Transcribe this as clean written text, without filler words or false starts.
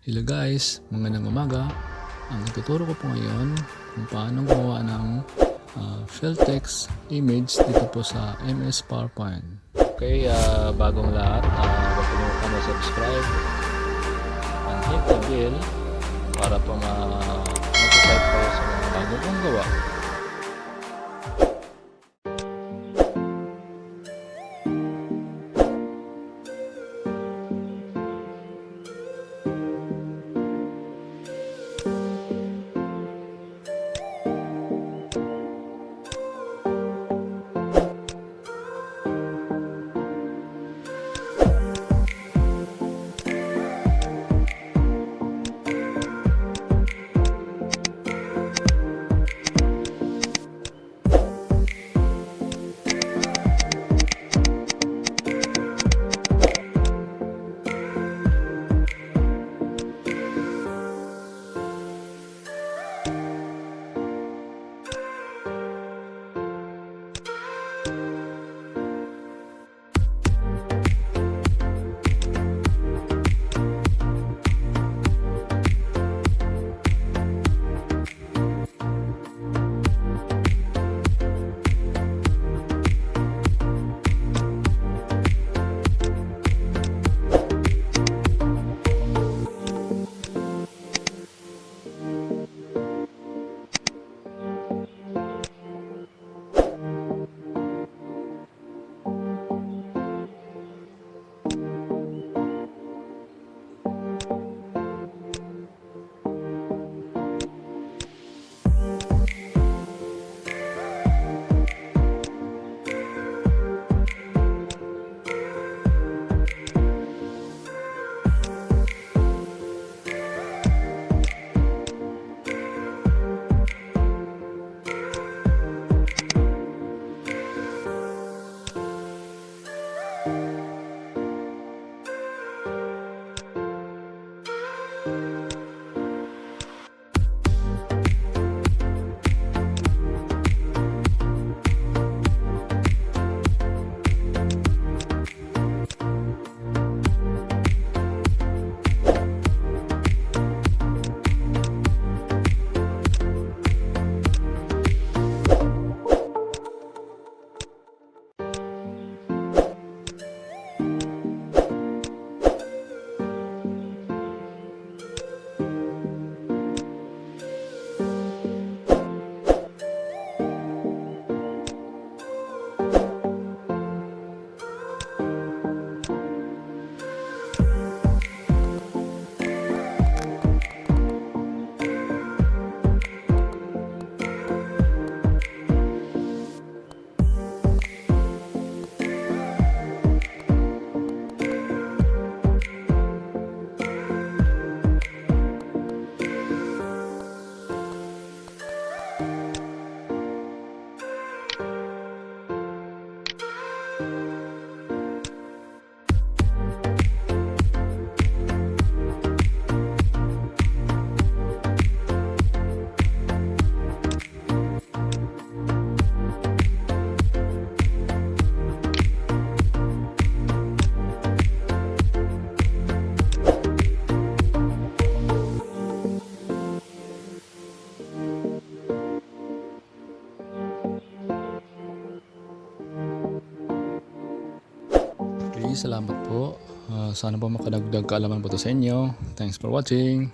Hello guys, magandang umaga. Ang ituturo ko po ngayon kung paano gumawa ng fill text image dito po sa MS PowerPoint. Okay, bagong lahat, huwag kalimutan na subscribe and hit the bell para po ma-notify po sa mga bago kong gawa. Okay, salamat po. Sana po makadagdag kaalaman po to sa inyo. Thanks for watching.